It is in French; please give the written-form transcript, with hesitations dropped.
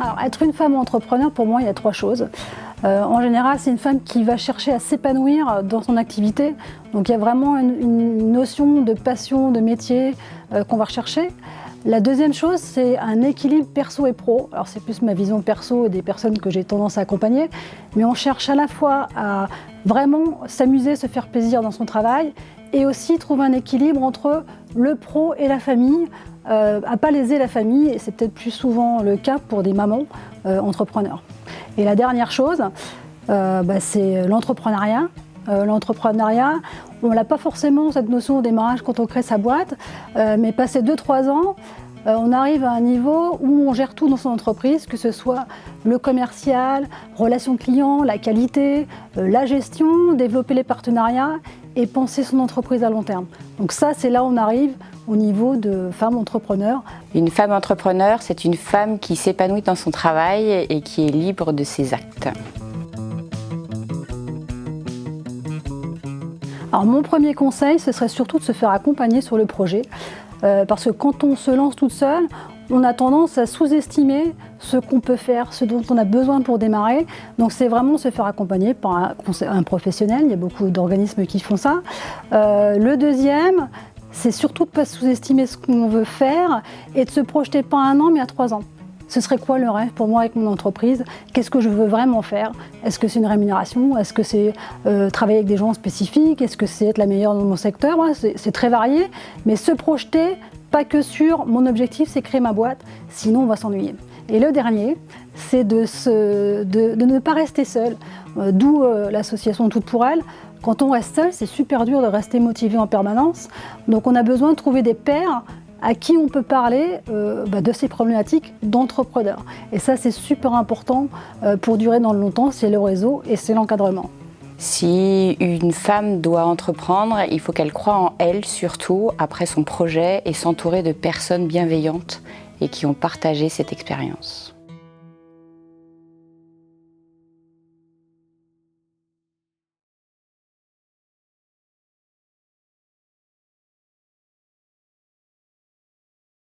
Alors, être une femme entrepreneur, pour moi, il y a 3 choses. En général, c'est une femme qui va chercher à s'épanouir dans son activité. Donc, il y a vraiment une notion de passion, de métier qu'on va rechercher. La deuxième chose, c'est un équilibre perso et pro. Alors, c'est plus ma vision perso et des personnes que j'ai tendance à accompagner. Mais on cherche à la fois à vraiment s'amuser, se faire plaisir dans son travail et aussi trouver un équilibre entre le pro et la famille, à pas léser la famille, et c'est peut-être plus souvent le cas pour des mamans entrepreneurs. Et la dernière chose, c'est l'entrepreneuriat. L'entrepreneuriat, on n'a pas forcément cette notion au démarrage quand on crée sa boîte, mais passé 2-3 ans, on arrive à un niveau où on gère tout dans son entreprise, que ce soit le commercial, relations clients, la qualité, la gestion, développer les partenariats et penser son entreprise à long terme. Donc ça, c'est là où on arrive au niveau de femme entrepreneur. Une femme entrepreneur, c'est une femme qui s'épanouit dans son travail et qui est libre de ses actes. Alors mon premier conseil, ce serait surtout de se faire accompagner sur le projet, parce que quand on se lance toute seule, on a tendance à sous-estimer ce qu'on peut faire, ce dont on a besoin pour démarrer. Donc c'est vraiment se faire accompagner par un professionnel, il y a beaucoup d'organismes qui font ça. Le deuxième, c'est surtout de ne pas sous-estimer ce qu'on veut faire et de se projeter pas à 1 an mais à 3 ans. Ce serait quoi le rêve pour moi avec mon entreprise? Qu'est-ce que je veux vraiment faire? Est-ce que c'est une rémunération? Est-ce que c'est travailler avec des gens spécifiques? Est-ce que c'est être la meilleure dans mon secteur? C'est très varié, mais se projeter, pas que sur mon objectif, c'est créer ma boîte, sinon on va s'ennuyer. Et le dernier, c'est de ne pas rester seul, d'où l'association Toutes pour Elles. Quand on reste seul, c'est super dur de rester motivé en permanence, donc on a besoin de trouver des pairs à qui on peut parler de ces problématiques d'entrepreneurs. Et ça, c'est super important pour durer dans le longtemps, c'est le réseau et c'est l'encadrement. Si une femme doit entreprendre, il faut qu'elle croie en elle surtout, après son projet, et s'entourer de personnes bienveillantes et qui ont partagé cette expérience.